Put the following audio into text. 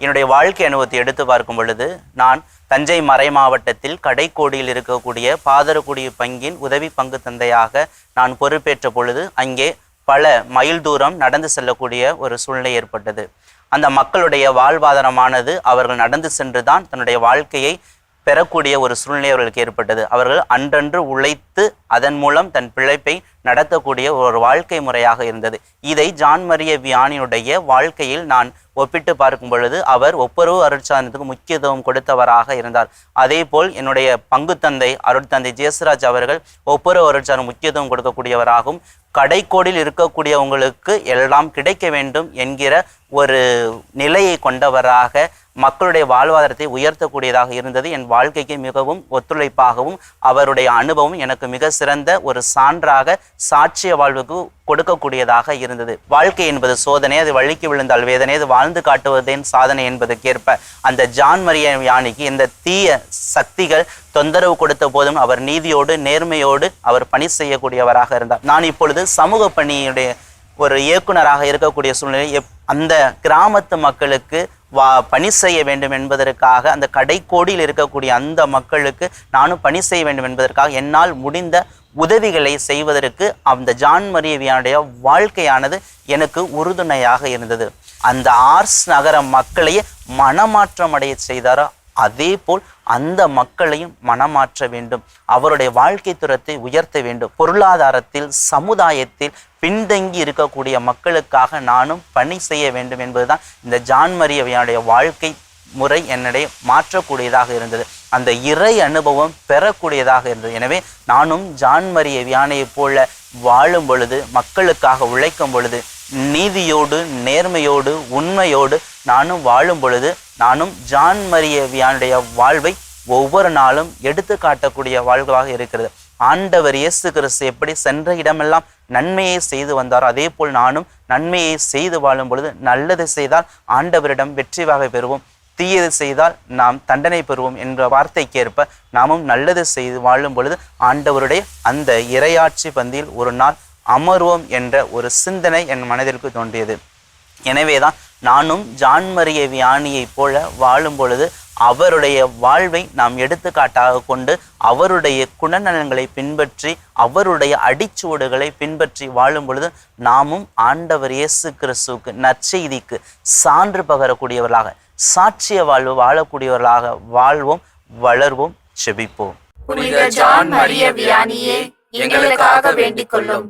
என்னுடைய வாழ்க்கை அனுபவத்தை எடுத்து பார்க்கும் பொழுது, நான் தஞ்சை மறை மாவட்டத்தில் கடைக்கோடியில் இருக்கக்கூடிய பாதரக்குடி பங்கின் உதவி பங்கு தந்தையாக நான் பொறுப்பேற்ற பொழுது அங்கே பல மைல் தூரம் நடந்து செல்லக்கூடிய ஒரு சூழ்நிலை ஏற்பட்டது. அந்த மக்களுடைய வாழ்வாதாரமானது அவர்கள் நடந்து சென்றுதான் தன்னுடைய வாழ்க்கையை பெறக்கூடிய ஒரு சூழ்நிலை அவர்களுக்கு ஏற்பட்டது. அவர்கள் அன்றன்று உழைத்து அதன் மூலம் தன் பிழைப்பை நடத்தக்கூடிய ஒரு வாழ்க்கை முறையாக இருந்தது. இதை ஜான் மரிய வியானியுடைய வாழ்க்கையில் நான் ஒப்பிட்டு பார்க்கும் பொழுது அவர் ஒப்புரவு அருட்சாதனத்துக்கு முக்கியத்துவம் கொடுத்தவராக இருந்தார். அதே போல் என்னுடைய பங்கு தந்தை அருட்தந்தை ஜேசுராஜ் அவர்கள் ஒப்புரவு அருட்சாதனம் முக்கியத்துவம் கொடுக்கக்கூடியவராகவும், கடைக்கோடில் இருக்கக்கூடியவங்களுக்கு எல்லாம் கிடைக்க வேண்டும் என்கிற ஒரு நிலையை கொண்டவராக மக்களுடைய வாழ்வாதாரத்தை உயர்த்தக்கூடியதாக இருந்தது. என் வாழ்க்கைக்கு மிகவும் ஒத்துழைப்பாகவும் அவருடைய அனுபவம் எனக்கு மிக சிறந்த ஒரு சான்றாக சாட்சிய வாழ்வுக்கு கொடுக்கக்கூடியதாக இருந்தது. வாழ்க்கை என்பது சோதனை, அது வழிக்கு விழுந்தால் வேதனை, அது வாழ்ந்து காட்டுவதேன் சாதனை என்பதற்கேற்ப அந்த ஜான் மரிய வியானிக்கு இந்த தீய சக்திகள் தொந்தரவு கொடுத்த போதும் அவர் நீதியோடு நேர்மையோடு அவர் பணி செய்யக்கூடியவராக இருந்தார். நான் இப்பொழுது சமூக பணியுடைய ஒரு இயக்குனராக இருக்கக்கூடிய சூழ்நிலை அந்த கிராமத்து மக்களுக்கு பணி செய்ய வேண்டும் என்பதற்காக, அந்த கடைக்கோடியில் இருக்கக்கூடிய அந்த மக்களுக்கு நானும் பணி செய்ய வேண்டும் என்பதற்காக என்னால் முடிந்த உதவிகளை செய்வதற்கு அந்த ஜான் மரிய வியானுடைய வாழ்க்கையானது எனக்கு உறுதுணையாக இருந்தது. அந்த ஆர்ஸ் நகர மக்களையே மனமாற்றம் அடைய செய்தாரோ அதே போல் அந்த மக்களையும் மனமாற்ற வேண்டும். அவருடைய வாழ்க்கை துரத்தை உயர்த்த வேண்டும். பொருளாதாரத்தில் சமுதாயத்தில் பின்தங்கி இருக்கக்கூடிய மக்களுக்காக நானும் பணி செய்ய வேண்டும் என்பதுதான் இந்த ஜான் மரிய வியானுடைய வாழ்க்கை முறை என்னிடையே மாற்றக்கூடியதாக இருந்தது. அந்த இறை அனுபவம் பெறக்கூடியதாக இருந்தது. எனவே நானும் ஜான் மரிய வியானையை போல வாழும் பொழுது, மக்களுக்காக உழைக்கும் பொழுது, நீதியோடு நேர்மையோடு உண்மையோடு நானும் வாழும் பொழுது, நானும் ஜான் மரிய வியானுடைய வாழ்வை ஒவ்வொரு நாளும் எடுத்து காட்டக்கூடிய வாழ்வாக இருக்கிறது. ஆண்டவர் இயேசு கிறிஸ்து எப்படி சென்ற இடமெல்லாம் நன்மையை செய்து வந்தாரோ அதே போல் நானும் நன்மையை செய்து வாழும் பொழுது, நல்லது செய்தால் ஆண்டவரிடம் வெற்றி வாகை பெறுவோம், தீயது செய்தால் நாம் தண்டனை பெறுவோம் என்ற வார்த்தைக்கேற்ப நாமும் நல்லது செய்து வாழும் பொழுது ஆண்டவருடைய அந்த இறையாட்சி பந்தியில் ஒரு நாள் அமர்வோம் என்ற ஒரு சிந்தனை என் மனதிற்கு தோன்றியது. எனவேதான் நானும் ஜான் மரிய வியானியை போல வாழும் பொழுது அவருடைய வாழ்வை நாம் எடுத்துக்காட்டாக கொண்டு அவருடைய குணநலன்களை பின்பற்றி அவருடைய அடிச்சுவடுகளை பின்பற்றி வாழும் பொழுது நாமும் ஆண்டவர் இயேசு கிறிஸ்துவுக்கு நற்செய்திக்கு சான்று பகரக்கூடியவர்களாக, சாட்சிய வாழ்வு வாழக்கூடியவர்களாக வாழ்வோம், வளர்வோம், செபிப்போம். புனித ஜான் மரிய வியானியே எங்களுக்காக வேண்டிக் கொள்ளும்.